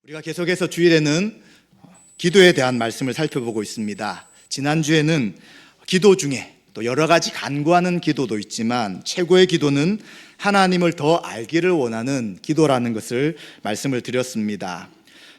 우리가 계속해서 주일에는 기도에 대한 말씀을 살펴보고 있습니다. 지난주에는 기도 중에 또 여러 가지 간구하는 기도도 있지만 최고의 기도는 하나님을 더 알기를 원하는 기도라는 것을 말씀을 드렸습니다.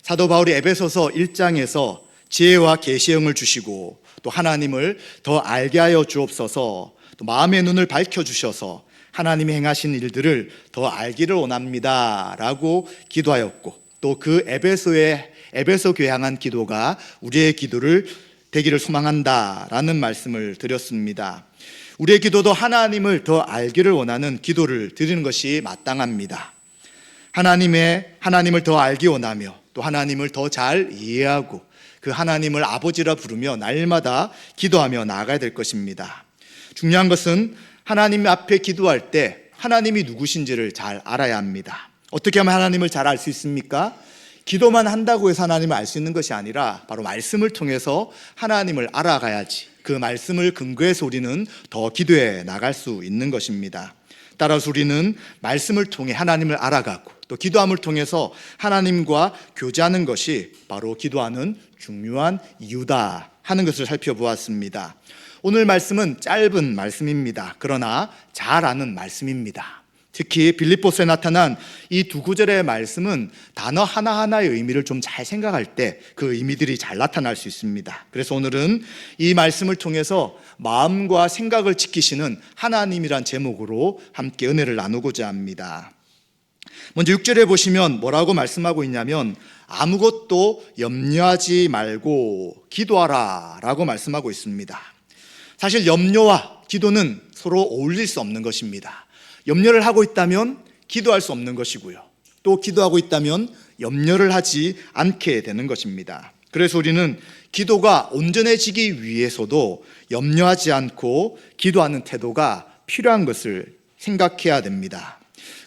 사도 바울이 에베소서 1장에서 지혜와 계시형을 주시고 또 하나님을 더 알게 하여 주옵소서, 또 마음의 눈을 밝혀주셔서 하나님이 행하신 일들을 더 알기를 원합니다 라고 기도하였고, 또 그 에베소 교회 향한 기도가 우리의 기도를 되기를 소망한다라는 말씀을 드렸습니다. 우리의 기도도 하나님을 더 알기를 원하는 기도를 드리는 것이 마땅합니다. 하나님을 더 알기 원하며 또 하나님을 더 잘 이해하고 그 하나님을 아버지라 부르며 날마다 기도하며 나아가야 될 것입니다. 중요한 것은 하나님 앞에 기도할 때 하나님이 누구신지를 잘 알아야 합니다. 어떻게 하면 하나님을 잘 알 수 있습니까? 기도만 한다고 해서 하나님을 알 수 있는 것이 아니라 바로 말씀을 통해서 하나님을 알아가야지, 그 말씀을 근거해서 우리는 더 기도해 나갈 수 있는 것입니다. 따라서 우리는 말씀을 통해 하나님을 알아가고 또 기도함을 통해서 하나님과 교제하는 것이 바로 기도하는 중요한 이유다 하는 것을 살펴보았습니다. 오늘 말씀은 짧은 말씀입니다. 그러나 잘 아는 말씀입니다. 특히 빌립보서에 나타난 이 두 구절의 말씀은 단어 하나하나의 의미를 좀 잘 생각할 때 그 의미들이 잘 나타날 수 있습니다. 그래서 오늘은 이 말씀을 통해서 마음과 생각을 지키시는 하나님이란 제목으로 함께 은혜를 나누고자 합니다. 먼저 6절에 보시면 뭐라고 말씀하고 있냐면 아무것도 염려하지 말고 기도하라 라고 말씀하고 있습니다. 사실 염려와 기도는 서로 어울릴 수 없는 것입니다. 염려를 하고 있다면 기도할 수 없는 것이고요, 또 기도하고 있다면 염려를 하지 않게 되는 것입니다. 그래서 우리는 기도가 온전해지기 위해서도 염려하지 않고 기도하는 태도가 필요한 것을 생각해야 됩니다.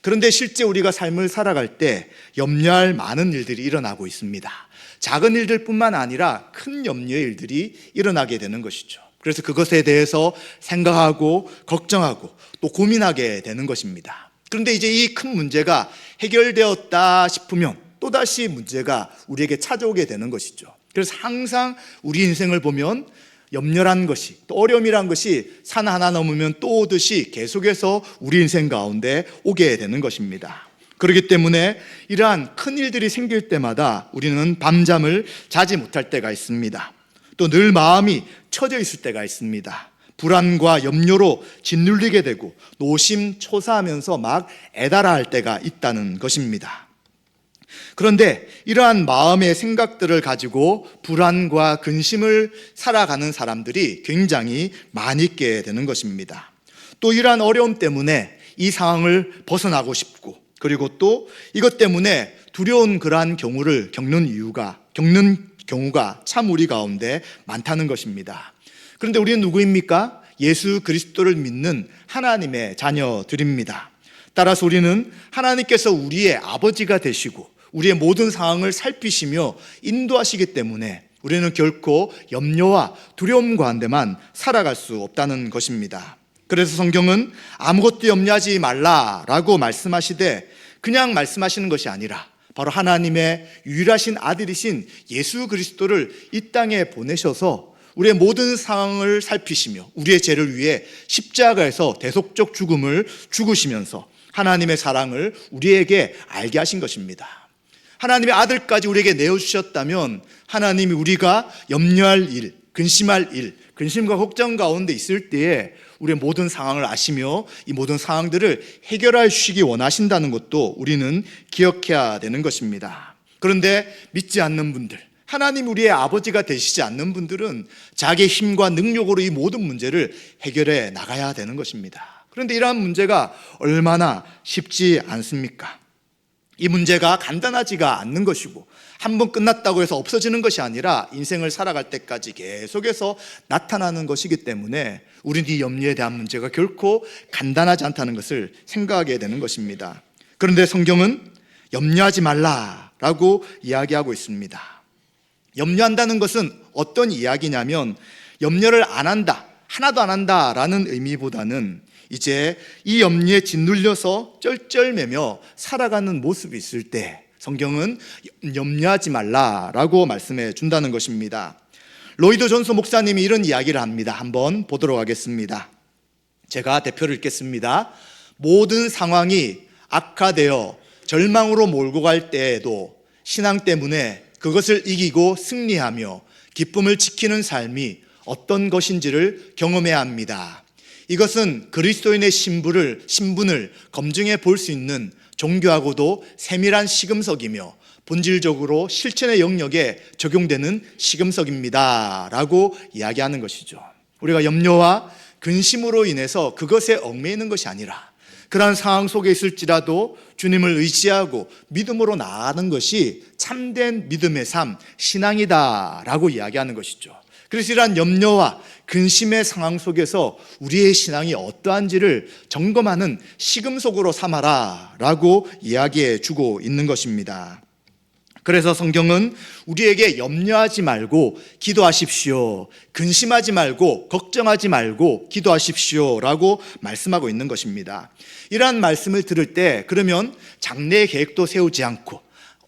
그런데 실제 우리가 삶을 살아갈 때 염려할 많은 일들이 일어나고 있습니다. 작은 일들뿐만 아니라 큰 염려의 일들이 일어나게 되는 것이죠. 그래서 그것에 대해서 생각하고 걱정하고 또 고민하게 되는 것입니다. 그런데 이제 이 큰 문제가 해결되었다 싶으면 또다시 문제가 우리에게 찾아오게 되는 것이죠. 그래서 항상 우리 인생을 보면 염려란 것이, 또 어려움이란 것이 산 하나 넘으면 또 오듯이 계속해서 우리 인생 가운데 오게 되는 것입니다. 그렇기 때문에 이러한 큰 일들이 생길 때마다 우리는 밤잠을 자지 못할 때가 있습니다. 또 늘 마음이 처져 있을 때가 있습니다. 불안과 염려로 짓눌리게 되고 노심초사하면서 막 애달아 할 때가 있다는 것입니다. 그런데 이러한 마음의 생각들을 가지고 불안과 근심을 살아가는 사람들이 굉장히 많이 있게 되는 것입니다. 또 이러한 어려움 때문에 이 상황을 벗어나고 싶고, 그리고 또 이것 때문에 두려운 그러한 경우를 겪는 경우가 참 우리 가운데 많다는 것입니다. 그런데 우리는 누구입니까? 예수 그리스도를 믿는 하나님의 자녀들입니다. 따라서 우리는 하나님께서 우리의 아버지가 되시고 우리의 모든 상황을 살피시며 인도하시기 때문에 우리는 결코 염려와 두려움 가운데만 살아갈 수 없다는 것입니다. 그래서 성경은 아무것도 염려하지 말라라고 말씀하시되 그냥 말씀하시는 것이 아니라 바로 하나님의 유일하신 아들이신 예수 그리스도를 이 땅에 보내셔서 우리의 모든 상황을 살피시며 우리의 죄를 위해 십자가에서 대속적 죽음을 죽으시면서 하나님의 사랑을 우리에게 알게 하신 것입니다. 하나님의 아들까지 우리에게 내어주셨다면 하나님이 우리가 염려할 일, 근심할 일, 근심과 걱정 가운데 있을 때에 우리의 모든 상황을 아시며 이 모든 상황들을 해결해 주시기 원하신다는 것도 우리는 기억해야 되는 것입니다. 그런데 믿지 않는 분들, 하나님 우리의 아버지가 되시지 않는 분들은 자기의 힘과 능력으로 이 모든 문제를 해결해 나가야 되는 것입니다. 그런데 이러한 문제가 얼마나 쉽지 않습니까? 이 문제가 간단하지가 않는 것이고 한번 끝났다고 해서 없어지는 것이 아니라 인생을 살아갈 때까지 계속해서 나타나는 것이기 때문에 우리는 이 염려에 대한 문제가 결코 간단하지 않다는 것을 생각하게 되는 것입니다. 그런데 성경은 염려하지 말라라고 이야기하고 있습니다. 염려한다는 것은 어떤 이야기냐면 염려를 안 한다, 하나도 안 한다라는 의미보다는 이제 이 염려에 짓눌려서 쩔쩔매며 살아가는 모습이 있을 때 성경은 염려하지 말라라고 말씀해 준다는 것입니다. 로이드 존스 목사님이 이런 이야기를 합니다. 한번 보도록 하겠습니다. 제가 대표를 읽겠습니다. 모든 상황이 악화되어 절망으로 몰고 갈 때에도 신앙 때문에 그것을 이기고 승리하며 기쁨을 지키는 삶이 어떤 것인지를 경험해야 합니다. 이것은 그리스도인의 신분을 검증해 볼 수 있는 종교하고도 세밀한 시금석이며 본질적으로 실천의 영역에 적용되는 시금석입니다 라고 이야기하는 것이죠. 우리가 염려와 근심으로 인해서 그것에 얽매이는 것이 아니라 그러한 상황 속에 있을지라도 주님을 의지하고 믿음으로 나아가는 것이 참된 믿음의 삶, 신앙이다 라고 이야기하는 것이죠. 그래서 이러한 염려와 근심의 상황 속에서 우리의 신앙이 어떠한지를 점검하는 시금석으로 삼아라 라고 이야기해 주고 있는 것입니다. 그래서 성경은 우리에게 염려하지 말고 기도하십시오, 근심하지 말고 걱정하지 말고 기도하십시오 라고 말씀하고 있는 것입니다. 이러한 말씀을 들을 때 그러면 장래의 계획도 세우지 않고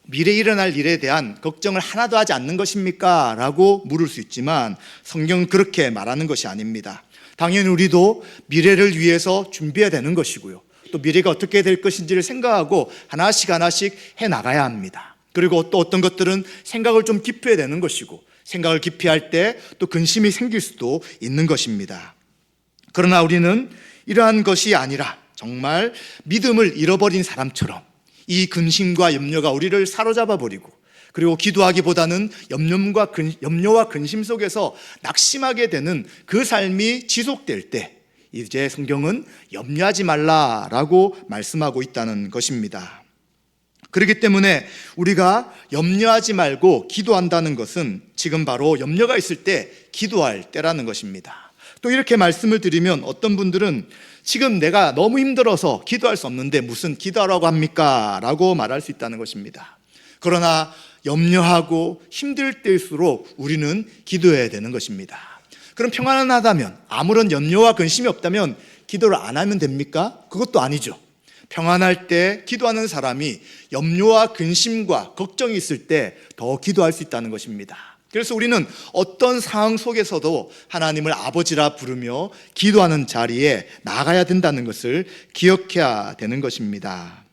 미래에 일어날 일에 대한 걱정을 하나도 하지 않는 것입니까? 라고 물을 수 있지만 성경은 그렇게 말하는 것이 아닙니다. 당연히 우리도 미래를 위해서 준비해야 되는 것이고요, 또 미래가 어떻게 될 것인지를 생각하고 하나씩 해나가야 합니다. 그리고 또 어떤 것들은 생각을 좀 깊이 해야 되는 것이고, 생각을 깊이 할 때 또 근심이 생길 수도 있는 것입니다. 그러나 우리는 이러한 것이 아니라 정말 믿음을 잃어버린 사람처럼 이 근심과 염려가 우리를 사로잡아 버리고, 그리고 기도하기보다는 염려와 근심 속에서 낙심하게 되는 그 삶이 지속될 때 이제 성경은 염려하지 말라라고 말씀하고 있다는 것입니다. 그렇기 때문에 우리가 염려하지 말고 기도한다는 것은 지금 바로 염려가 있을 때 기도할 때라는 것입니다. 또 이렇게 말씀을 드리면 어떤 분들은 지금 내가 너무 힘들어서 기도할 수 없는데 무슨 기도하라고 합니까? 라고 말할 수 있다는 것입니다. 그러나 염려하고 힘들 때일수록 우리는 기도해야 되는 것입니다. 그럼 평안하다면, 아무런 염려와 근심이 없다면 기도를 안 하면 됩니까? 그것도 아니죠. 평안할 때 기도하는 사람이 염려와 근심과 걱정이 있을 때 더 기도할 수 있다는 것입니다. 그래서 우리는 어떤 상황 속에서도 하나님을 아버지라 부르며 기도하는 자리에 나가야 된다는 것을 기억해야 되는 것입니다.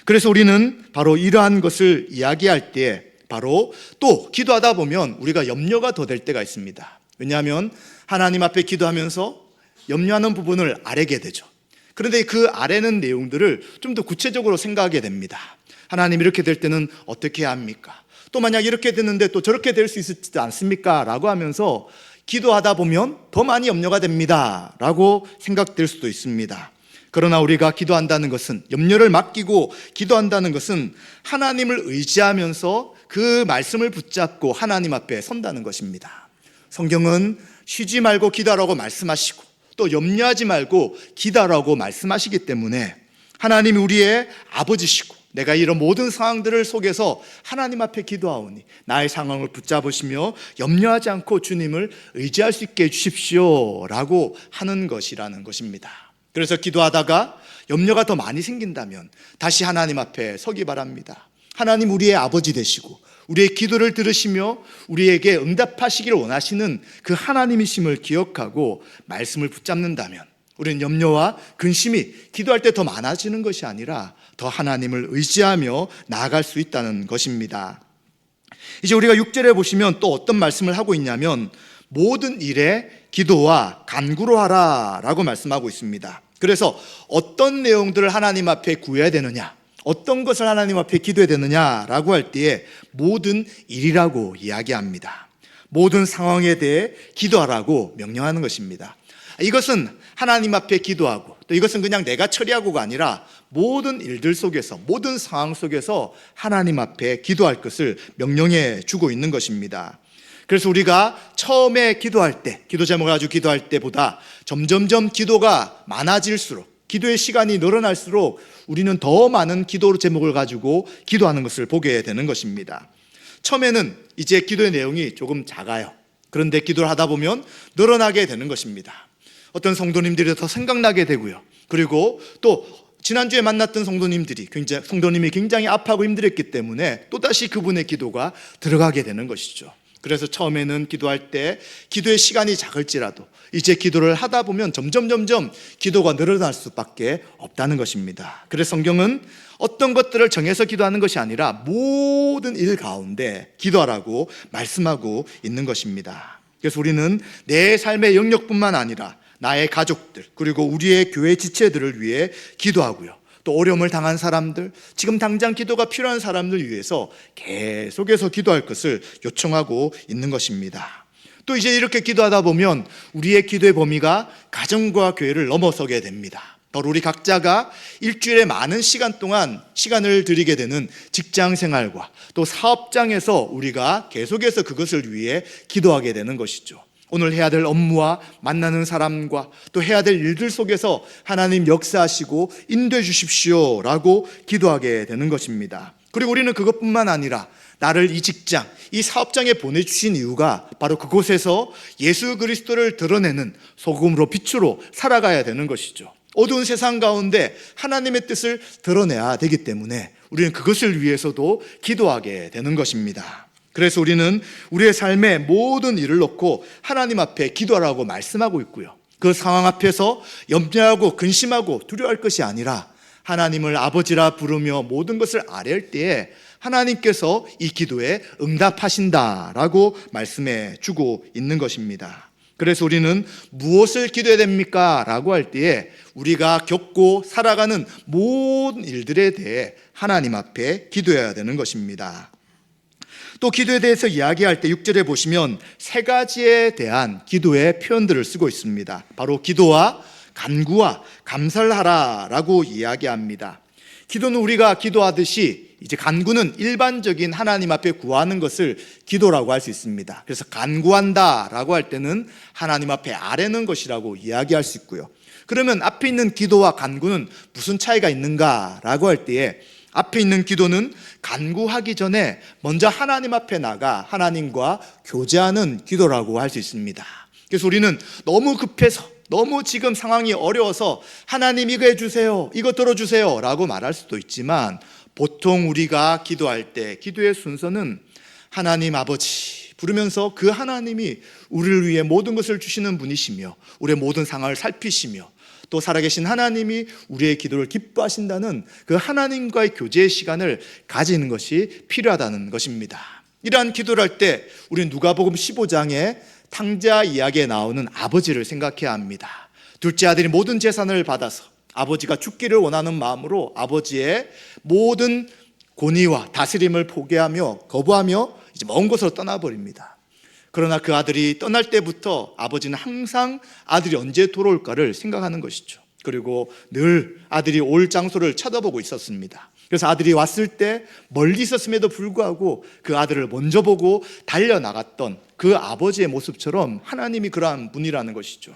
그래서 우리는 바로 이러한 것을 이야기할 때 바로 또 기도하다 보면 우리가 염려가 더 될 때가 있습니다. 왜냐하면 하나님 앞에 기도하면서 염려하는 부분을 아뢰게 되죠. 그런데 그 아뢰는 내용들을 좀 더 구체적으로 생각하게 됩니다. 하나님, 이렇게 될 때는 어떻게 해야 합니까? 또 만약 이렇게 됐는데 또 저렇게 될 수 있지 않습니까? 라고 하면서 기도하다 보면 더 많이 염려가 됩니다 라고 생각될 수도 있습니다. 그러나 우리가 기도한다는 것은, 염려를 맡기고 기도한다는 것은 하나님을 의지하면서 그 말씀을 붙잡고 하나님 앞에 선다는 것입니다. 성경은 쉬지 말고 기도하라고 말씀하시고 또 염려하지 말고 기도하라고 말씀하시기 때문에 하나님이 우리의 아버지시고 내가 이런 모든 상황들을 속에서 하나님 앞에 기도하오니 나의 상황을 붙잡으시며 염려하지 않고 주님을 의지할 수 있게 해주십시오 라고 하는 것이라는 것입니다. 그래서 기도하다가 염려가 더 많이 생긴다면 다시 하나님 앞에 서기 바랍니다. 하나님, 우리의 아버지 되시고 우리의 기도를 들으시며 우리에게 응답하시기를 원하시는 그 하나님이심을 기억하고 말씀을 붙잡는다면 우리는 염려와 근심이 기도할 때 더 많아지는 것이 아니라 더 하나님을 의지하며 나아갈 수 있다는 것입니다. 이제 우리가 6절에 보시면 또 어떤 말씀을 하고 있냐면 모든 일에 기도와 간구로 하라 라고 말씀하고 있습니다. 그래서 어떤 내용들을 하나님 앞에 구해야 되느냐, 어떤 것을 하나님 앞에 기도해야 되느냐라고 할 때에 모든 일이라고 이야기합니다. 모든 상황에 대해 기도하라고 명령하는 것입니다. 이것은 하나님 앞에 기도하고 또 이것은 그냥 내가 처리하고가 아니라 모든 일들 속에서, 모든 상황 속에서 하나님 앞에 기도할 것을 명령해 주고 있는 것입니다. 그래서 우리가 처음에 기도할 때, 기도 제목을 가지고 기도할 때보다 점점점 기도가 많아질수록, 기도의 시간이 늘어날수록 우리는 더 많은 기도 제목을 가지고 기도하는 것을 보게 되는 것입니다. 처음에는 이제 기도의 내용이 조금 작아요. 그런데 기도를 하다 보면 늘어나게 되는 것입니다. 어떤 성도님들이 더 생각나게 되고요. 그리고 또 지난주에 만났던 성도님이 굉장히 아파하고 힘들었기 때문에 또다시 그분의 기도가 들어가게 되는 것이죠. 그래서 처음에는 기도할 때 기도의 시간이 작을지라도 이제 기도를 하다 보면 점점 기도가 늘어날 수밖에 없다는 것입니다. 그래서 성경은 어떤 것들을 정해서 기도하는 것이 아니라 모든 일 가운데 기도하라고 말씀하고 있는 것입니다. 그래서 우리는 내 삶의 영역뿐만 아니라 나의 가족들 그리고 우리의 교회 지체들을 위해 기도하고요, 또 어려움을 당한 사람들, 지금 당장 기도가 필요한 사람들 위해서 계속해서 기도할 것을 요청하고 있는 것입니다. 또 이제 이렇게 기도하다 보면 우리의 기도의 범위가 가정과 교회를 넘어서게 됩니다. 바로 우리 각자가 일주일에 많은 시간 동안 시간을 들이게 되는 직장 생활과 또 사업장에서 우리가 계속해서 그것을 위해 기도하게 되는 것이죠. 오늘 해야 될 업무와 만나는 사람과 또 해야 될 일들 속에서 하나님 역사하시고 인도해 주십시오 라고 기도하게 되는 것입니다. 그리고 우리는 그것뿐만 아니라 나를 이 직장, 이 사업장에 보내주신 이유가 바로 그곳에서 예수 그리스도를 드러내는 소금으로 빛으로 살아가야 되는 것이죠. 어두운 세상 가운데 하나님의 뜻을 드러내야 되기 때문에 우리는 그것을 위해서도 기도하게 되는 것입니다. 그래서 우리는 우리의 삶의 모든 일을 놓고 하나님 앞에 기도하라고 말씀하고 있고요, 그 상황 앞에서 염려하고 근심하고 두려워할 것이 아니라 하나님을 아버지라 부르며 모든 것을 아뢰을 때에 하나님께서 이 기도에 응답하신다라고 말씀해 주고 있는 것입니다. 그래서 우리는 무엇을 기도해야 됩니까? 라고 할 때에 우리가 겪고 살아가는 모든 일들에 대해 하나님 앞에 기도해야 되는 것입니다. 또 기도에 대해서 이야기할 때 6절에 보시면 세 가지에 대한 기도의 표현들을 쓰고 있습니다. 바로 기도와 간구와 감사를 하라라고 이야기합니다. 기도는 우리가 기도하듯이 이제 간구는 일반적인 하나님 앞에 구하는 것을 기도라고 할 수 있습니다. 그래서 간구한다라고 할 때는 하나님 앞에 아뢰는 것이라고 이야기할 수 있고요. 그러면 앞에 있는 기도와 간구는 무슨 차이가 있는가라고 할 때에 앞에 있는 기도는 간구하기 전에 먼저 하나님 앞에 나가 하나님과 교제하는 기도라고 할 수 있습니다. 그래서 우리는 너무 급해서 너무 지금 상황이 어려워서 하나님 이거 해주세요, 이거 들어주세요 라고 말할 수도 있지만 보통 우리가 기도할 때 기도의 순서는 하나님 아버지 부르면서 그 하나님이 우리를 위해 모든 것을 주시는 분이시며 우리의 모든 상황을 살피시며 또 살아계신 하나님이 우리의 기도를 기뻐하신다는 그 하나님과의 교제의 시간을 가지는 것이 필요하다는 것입니다. 이러한 기도를 할 때 우리는 누가복음 15장에 탕자 이야기에 나오는 아버지를 생각해야 합니다. 둘째 아들이 모든 재산을 받아서 아버지가 죽기를 원하는 마음으로 아버지의 모든 권위와 다스림을 포기하며 거부하며 이제 먼 곳으로 떠나버립니다. 그러나 그 아들이 떠날 때부터 아버지는 항상 아들이 언제 돌아올까를 생각하는 것이죠. 그리고 늘 아들이 올 장소를 쳐다보고 있었습니다. 그래서 아들이 왔을 때 멀리 있었음에도 불구하고 그 아들을 먼저 보고 달려나갔던 그 아버지의 모습처럼 하나님이 그러한 분이라는 것이죠.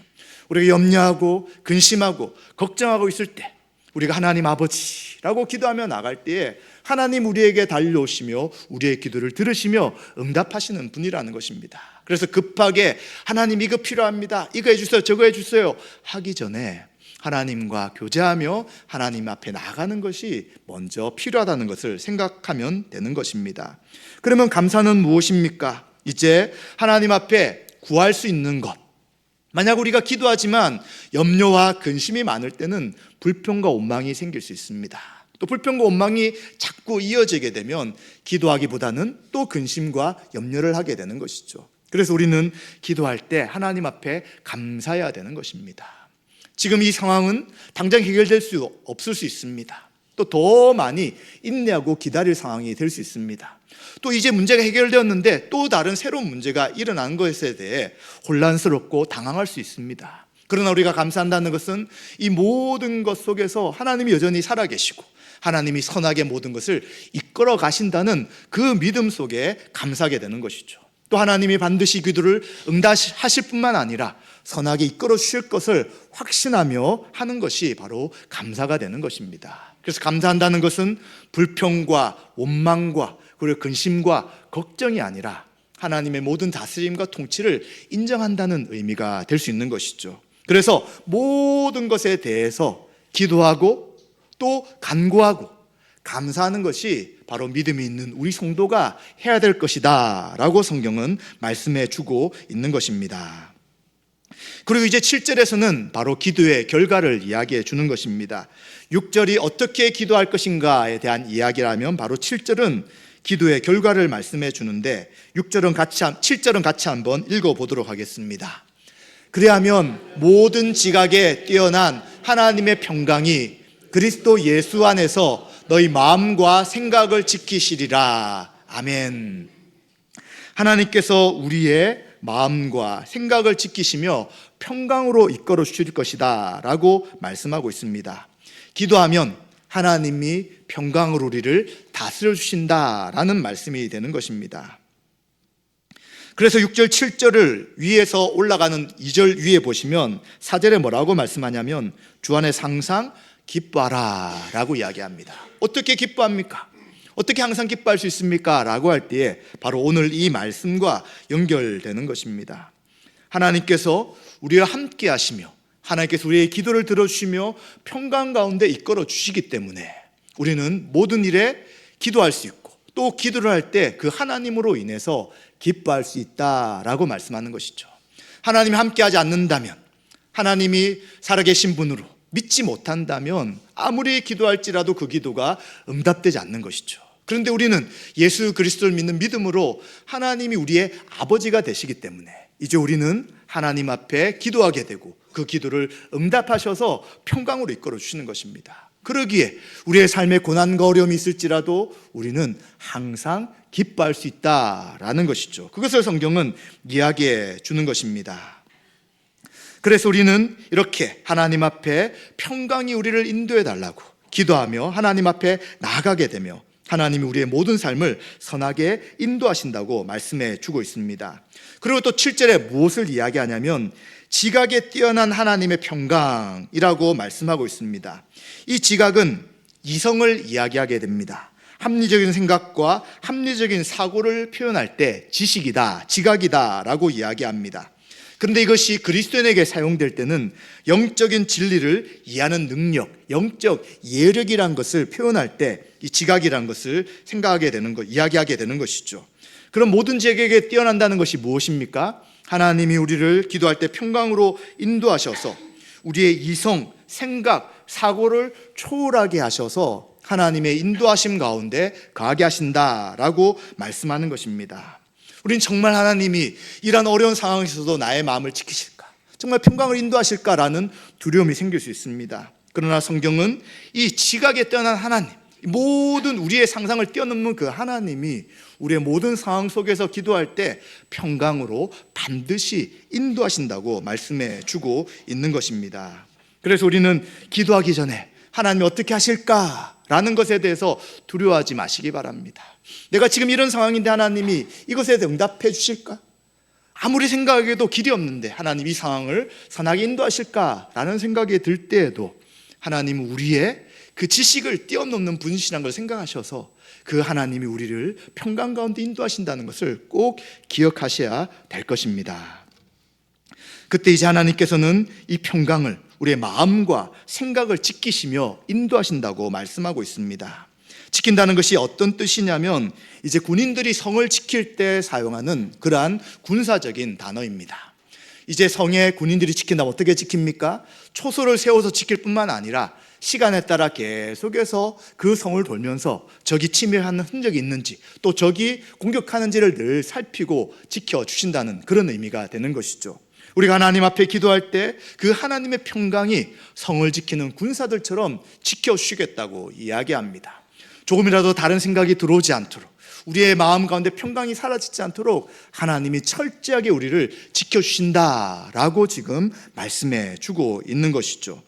우리가 염려하고 근심하고 걱정하고 있을 때 우리가 하나님 아버지라고 기도하며 나갈 때에 하나님 우리에게 달려오시며 우리의 기도를 들으시며 응답하시는 분이라는 것입니다. 그래서 급하게 하나님 이거 필요합니다, 이거 해주세요, 저거 해주세요 하기 전에 하나님과 교제하며 하나님 앞에 나가는 것이 먼저 필요하다는 것을 생각하면 되는 것입니다. 그러면 감사는 무엇입니까? 이제 하나님 앞에 구할 수 있는 것, 만약 우리가 기도하지만 염려와 근심이 많을 때는 불평과 원망이 생길 수 있습니다. 또 불평과 원망이 자꾸 이어지게 되면 기도하기보다는 또 근심과 염려를 하게 되는 것이죠. 그래서 우리는 기도할 때 하나님 앞에 감사해야 되는 것입니다. 지금 이 상황은 당장 해결될 수 없을 수 있습니다. 또 더 많이 인내하고 기다릴 상황이 될 수 있습니다. 또 이제 문제가 해결되었는데 또 다른 새로운 문제가 일어난 것에 대해 혼란스럽고 당황할 수 있습니다. 그러나 우리가 감사한다는 것은 이 모든 것 속에서 하나님이 여전히 살아계시고 하나님이 선하게 모든 것을 이끌어 가신다는 그 믿음 속에 감사하게 되는 것이죠. 또 하나님이 반드시 기도를 응답하실 뿐만 아니라 선하게 이끌어 주실 것을 확신하며 하는 것이 바로 감사가 되는 것입니다. 그래서 감사한다는 것은 불평과 원망과 그리고 근심과 걱정이 아니라 하나님의 모든 다스림과 통치를 인정한다는 의미가 될 수 있는 것이죠. 그래서 모든 것에 대해서 기도하고 또 간구하고 감사하는 것이 바로 믿음이 있는 우리 성도가 해야 될 것이다 라고 성경은 말씀해 주고 있는 것입니다. 그리고 이제 7절에서는 바로 기도의 결과를 이야기해 주는 것입니다. 6절이 어떻게 기도할 것인가에 대한 이야기라면 바로 7절은 기도의 결과를 말씀해 주는데 7절은 같이 한번 읽어보도록 하겠습니다. 그리하면 모든 지각에 뛰어난 하나님의 평강이 그리스도 예수 안에서 너희 마음과 생각을 지키시리라. 아멘. 하나님께서 우리의 마음과 생각을 지키시며 평강으로 이끌어 주실 것이다 라고 말씀하고 있습니다. 기도하면 하나님이 평강으로 우리를 다스려 주신다라는 말씀이 되는 것입니다. 그래서 6절, 7절을 위에서 올라가는 2절 위에 보시면 4절에 뭐라고 말씀하냐면 주 안에서 항상 기뻐하라 라고 이야기합니다. 어떻게 기뻐합니까? 어떻게 항상 기뻐할 수 있습니까? 라고 할 때에 바로 오늘 이 말씀과 연결되는 것입니다. 하나님께서 우리와 함께 하시며 하나님께서 우리의 기도를 들어주시며 평강 가운데 이끌어 주시기 때문에 우리는 모든 일에 기도할 수 있고 또 기도를 할 때 그 하나님으로 인해서 기뻐할 수 있다라고 말씀하는 것이죠. 하나님이 함께하지 않는다면, 하나님이 살아계신 분으로 믿지 못한다면 아무리 기도할지라도 그 기도가 응답되지 않는 것이죠. 그런데 우리는 예수 그리스도를 믿는 믿음으로 하나님이 우리의 아버지가 되시기 때문에 이제 우리는 하나님 앞에 기도하게 되고 그 기도를 응답하셔서 평강으로 이끌어 주시는 것입니다. 그러기에 우리의 삶에 고난과 어려움이 있을지라도 우리는 항상 기뻐할 수 있다라는 것이죠. 그것을 성경은 이야기해 주는 것입니다. 그래서 우리는 이렇게 하나님 앞에 평강이 우리를 인도해 달라고 기도하며 하나님 앞에 나아가게 되며 하나님이 우리의 모든 삶을 선하게 인도하신다고 말씀해 주고 있습니다. 그리고 또 7절에 무엇을 이야기하냐면 지각에 뛰어난 하나님의 평강이라고 말씀하고 있습니다. 이 지각은 이성을 이야기하게 됩니다. 합리적인 생각과 합리적인 사고를 표현할 때 지식이다, 지각이다 라고 이야기합니다. 그런데 이것이 그리스도인에게 사용될 때는 영적인 진리를 이해하는 능력, 영적 예력이란 것을 표현할 때 이 지각이란 것을 생각하게 되는 것, 이야기하게 되는 것이죠. 그럼 모든 지각에게 뛰어난다는 것이 무엇입니까? 하나님이 우리를 기도할 때 평강으로 인도하셔서 우리의 이성, 생각, 사고를 초월하게 하셔서 하나님의 인도하심 가운데 거하게 하신다라고 말씀하는 것입니다. 우리는 정말 하나님이 이런 어려운 상황에서도 나의 마음을 지키실까? 정말 평강을 인도하실까라는 두려움이 생길 수 있습니다. 그러나 성경은 이 지각에 뛰어난 하나님, 모든 우리의 상상을 뛰어넘는 그 하나님이 우리의 모든 상황 속에서 기도할 때 평강으로 반드시 인도하신다고 말씀해 주고 있는 것입니다. 그래서 우리는 기도하기 전에 하나님이 어떻게 하실까라는 것에 대해서 두려워하지 마시기 바랍니다. 내가 지금 이런 상황인데 하나님이 이것에 대해 응답해 주실까? 아무리 생각해도 길이 없는데 하나님 이 상황을 선하게 인도하실까라는 생각이 들 때에도 하나님은 우리의 그 지식을 뛰어넘는 분이시라는 걸 생각하셔서 그 하나님이 우리를 평강 가운데 인도하신다는 것을 꼭 기억하셔야 될 것입니다. 그때 이제 하나님께서는 이 평강을 우리의 마음과 생각을 지키시며 인도하신다고 말씀하고 있습니다. 지킨다는 것이 어떤 뜻이냐면 이제 군인들이 성을 지킬 때 사용하는 그러한 군사적인 단어입니다. 이제 성에 군인들이 지킨다면 어떻게 지킵니까? 초소를 세워서 지킬 뿐만 아니라 시간에 따라 계속해서 그 성을 돌면서 적이 침입하는 흔적이 있는지 또 적이 공격하는지를 늘 살피고 지켜주신다는 그런 의미가 되는 것이죠. 우리가 하나님 앞에 기도할 때 그 하나님의 평강이 성을 지키는 군사들처럼 지켜주시겠다고 이야기합니다. 조금이라도 다른 생각이 들어오지 않도록 우리의 마음 가운데 평강이 사라지지 않도록 하나님이 철저하게 우리를 지켜주신다라고 지금 말씀해 주고 있는 것이죠.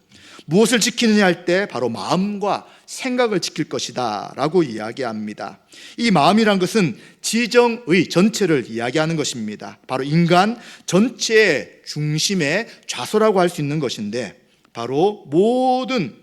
무엇을 지키느냐 할 때 바로 마음과 생각을 지킬 것이다 라고 이야기합니다. 이 마음이란 것은 지정의 전체를 이야기하는 것입니다. 바로 인간 전체의 중심의 좌소라고 할 수 있는 것인데 바로 모든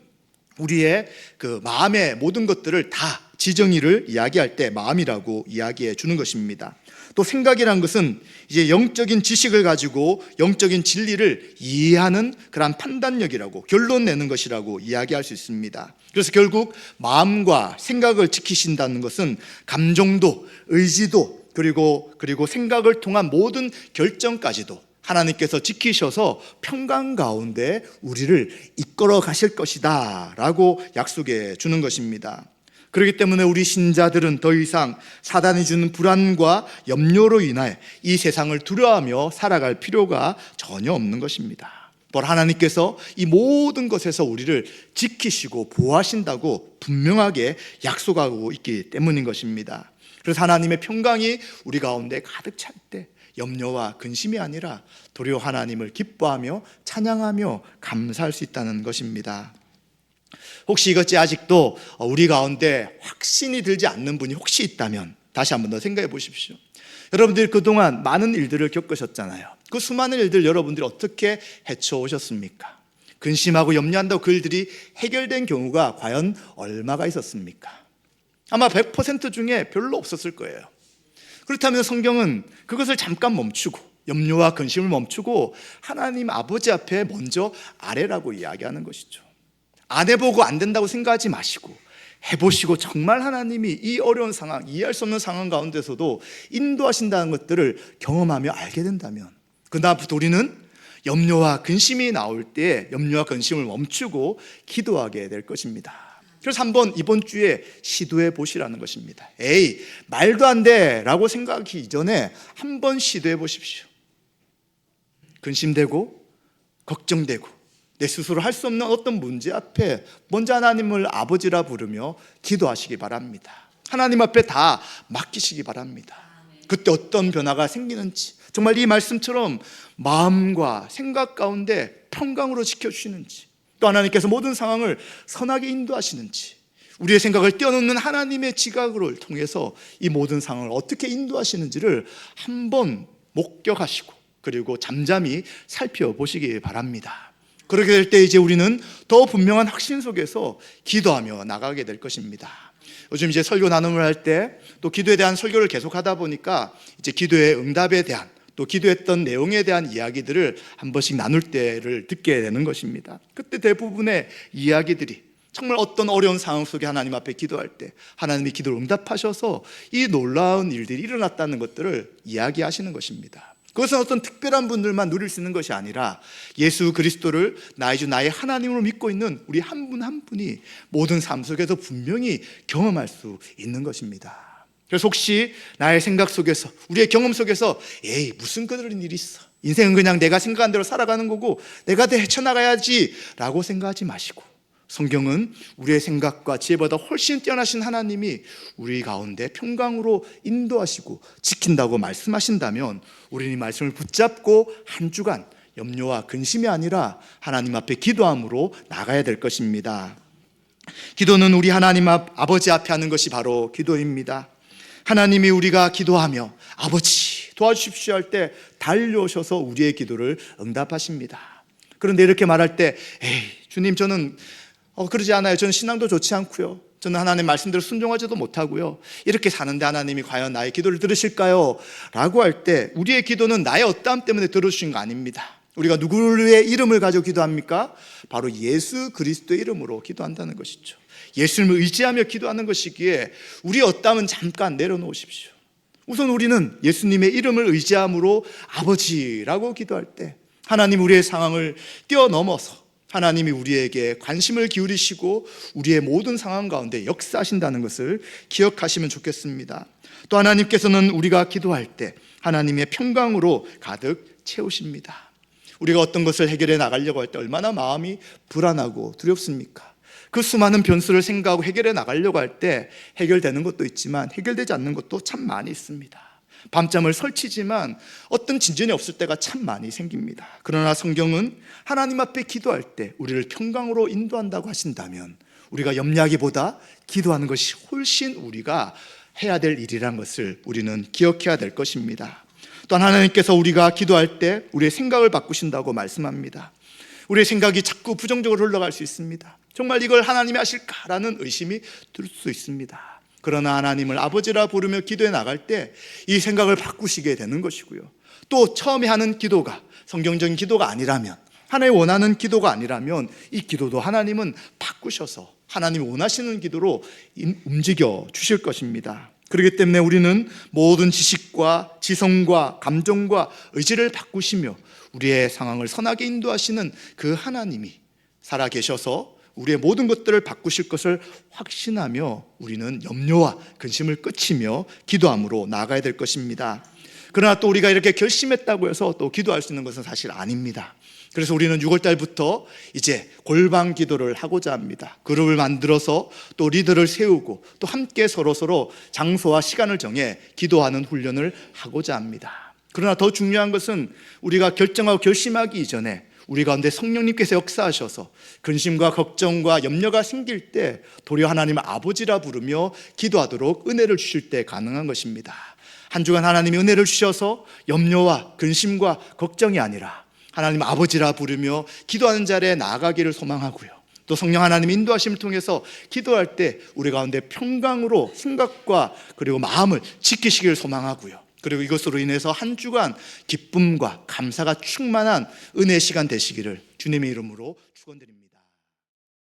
우리의 그 마음의 모든 것들을 다 지정의를 이야기할 때 마음이라고 이야기해 주는 것입니다. 또 생각이란 것은 이제 영적인 지식을 가지고 영적인 진리를 이해하는 그러한 판단력이라고, 결론 내는 것이라고 이야기할 수 있습니다. 그래서 결국 마음과 생각을 지키신다는 것은 감정도, 의지도, 그리고 생각을 통한 모든 결정까지도 하나님께서 지키셔서 평강 가운데 우리를 이끌어 가실 것이다 라고 약속해 주는 것입니다. 그렇기 때문에 우리 신자들은 더 이상 사단이 주는 불안과 염려로 인하여 이 세상을 두려워하며 살아갈 필요가 전혀 없는 것입니다. 또 하나님께서 이 모든 것에서 우리를 지키시고 보호하신다고 분명하게 약속하고 있기 때문인 것입니다. 그래서 하나님의 평강이 우리 가운데 가득 찰 때 염려와 근심이 아니라 도리어 하나님을 기뻐하며 찬양하며 감사할 수 있다는 것입니다. 혹시 이것이 아직도 우리 가운데 확신이 들지 않는 분이 혹시 있다면 다시 한 번 더 생각해 보십시오. 여러분들이 그동안 많은 일들을 겪으셨잖아요. 그 수많은 일들 여러분들이 어떻게 헤쳐오셨습니까? 근심하고 염려한다고 그 일들이 해결된 경우가 과연 얼마가 있었습니까? 아마 100% 중에 별로 없었을 거예요. 그렇다면 성경은 그것을 잠깐 멈추고 염려와 근심을 멈추고 하나님 아버지 앞에 먼저 아뢰라고 이야기하는 것이죠. 안 해보고 안 된다고 생각하지 마시고 해보시고 정말 하나님이 이 어려운 상황, 이해할 수 없는 상황 가운데서도 인도하신다는 것들을 경험하며 알게 된다면 그다음부터 우리는 염려와 근심이 나올 때 염려와 근심을 멈추고 기도하게 될 것입니다. 그래서 한번 이번 주에 시도해 보시라는 것입니다. 에이, 말도 안 돼 라고 생각하기 이전에 한번 시도해 보십시오. 근심되고 걱정되고 내 스스로 할 수 없는 어떤 문제 앞에 먼저 하나님을 아버지라 부르며 기도하시기 바랍니다. 하나님 앞에 다 맡기시기 바랍니다. 그때 어떤 변화가 생기는지, 정말 이 말씀처럼 마음과 생각 가운데 평강으로 지켜주시는지, 또 하나님께서 모든 상황을 선하게 인도하시는지, 우리의 생각을 뛰어넘는 하나님의 지각을 통해서 이 모든 상황을 어떻게 인도하시는지를 한번 목격하시고 그리고 잠잠히 살펴보시기 바랍니다. 그렇게 될 때 이제 우리는 더 분명한 확신 속에서 기도하며 나가게 될 것입니다. 요즘 이제 설교 나눔을 할 때 또 기도에 대한 설교를 계속 하다 보니까 이제 기도의 응답에 대한 또 기도했던 내용에 대한 이야기들을 한 번씩 나눌 때를 듣게 되는 것입니다. 그때 대부분의 이야기들이 정말 어떤 어려운 상황 속에 하나님 앞에 기도할 때 하나님이 기도를 응답하셔서 이 놀라운 일들이 일어났다는 것들을 이야기하시는 것입니다. 그것은 어떤 특별한 분들만 누릴 수 있는 것이 아니라 예수 그리스도를 나의 주 나의 하나님으로 믿고 있는 우리 한 분 한 분이 모든 삶 속에서 분명히 경험할 수 있는 것입니다. 그래서 혹시 나의 생각 속에서 우리의 경험 속에서 에이 무슨 그런 일이 있어, 인생은 그냥 내가 생각한 대로 살아가는 거고 내가 다 헤쳐나가야지 라고 생각하지 마시고, 성경은 우리의 생각과 지혜보다 훨씬 뛰어나신 하나님이 우리 가운데 평강으로 인도하시고 지킨다고 말씀하신다면 우리는 이 말씀을 붙잡고 한 주간 염려와 근심이 아니라 하나님 앞에 기도함으로 나가야 될 것입니다. 기도는 우리 하나님 아버지 앞에 하는 것이 바로 기도입니다. 하나님이 우리가 기도하며 아버지 도와주십시오 할 때 달려오셔서 우리의 기도를 응답하십니다. 그런데 이렇게 말할 때 에이 주님 저는 그러지 않아요. 저는 신앙도 좋지 않고요. 저는 하나님 말씀대로 순종하지도 못하고요. 이렇게 사는데 하나님이 과연 나의 기도를 들으실까요? 라고 할 때 우리의 기도는 나의 어떠함 때문에 들어주신 거 아닙니다. 우리가 누구의 이름을 가지고 기도합니까? 바로 예수 그리스도의 이름으로 기도한다는 것이죠. 예수님을 의지하며 기도하는 것이기에 우리의 어떠함은 잠깐 내려놓으십시오. 우선 우리는 예수님의 이름을 의지함으로 아버지라고 기도할 때 하나님 우리의 상황을 뛰어넘어서 하나님이 우리에게 관심을 기울이시고 우리의 모든 상황 가운데 역사하신다는 것을 기억하시면 좋겠습니다. 또 하나님께서는 우리가 기도할 때 하나님의 평강으로 가득 채우십니다. 우리가 어떤 것을 해결해 나가려고 할 때 얼마나 마음이 불안하고 두렵습니까? 그 수많은 변수를 생각하고 해결해 나가려고 할 때 해결되는 것도 있지만 해결되지 않는 것도 참 많이 있습니다. 밤잠을 설치지만 어떤 진전이 없을 때가 참 많이 생깁니다. 그러나 성경은 하나님 앞에 기도할 때 우리를 평강으로 인도한다고 하신다면 우리가 염려하기보다 기도하는 것이 훨씬 우리가 해야 될 일이라는 것을 우리는 기억해야 될 것입니다. 또한 하나님께서 우리가 기도할 때 우리의 생각을 바꾸신다고 말씀합니다. 우리의 생각이 자꾸 부정적으로 흘러갈 수 있습니다. 정말 이걸 하나님이 하실까라는 의심이 들 수 있습니다. 그러나 하나님을 아버지라 부르며 기도해 나갈 때 이 생각을 바꾸시게 되는 것이고요. 또 처음에 하는 기도가 성경적인 기도가 아니라면, 하나님 원하는 기도가 아니라면 이 기도도 하나님은 바꾸셔서 하나님이 원하시는 기도로 움직여 주실 것입니다. 그렇기 때문에 우리는 모든 지식과 지성과 감정과 의지를 바꾸시며 우리의 상황을 선하게 인도하시는 그 하나님이 살아계셔서 우리의 모든 것들을 바꾸실 것을 확신하며 우리는 염려와 근심을 끝이며 기도함으로 나아가야 될 것입니다. 그러나 또 우리가 이렇게 결심했다고 해서 또 기도할 수 있는 것은 사실 아닙니다. 그래서 우리는 6월 달부터 이제 골방 기도를 하고자 합니다. 그룹을 만들어서 또 리더를 세우고 또 함께 서로 장소와 시간을 정해 기도하는 훈련을 하고자 합니다. 그러나 더 중요한 것은 우리가 결정하고 결심하기 이전에 우리 가운데 성령님께서 역사하셔서 근심과 걱정과 염려가 생길 때 도리어 하나님을 아버지라 부르며 기도하도록 은혜를 주실 때 가능한 것입니다. 한 주간 하나님이 은혜를 주셔서 염려와 근심과 걱정이 아니라 하나님 아버지라 부르며 기도하는 자리에 나아가기를 소망하고요. 또 성령 하나님 인도하심을 통해서 기도할 때 우리 가운데 평강으로 생각과 그리고 마음을 지키시기를 소망하고요. 그리고 이것으로 인해서 한 주간 기쁨과 감사가 충만한 은혜의 시간 되시기를 주님의 이름으로 축원드립니다.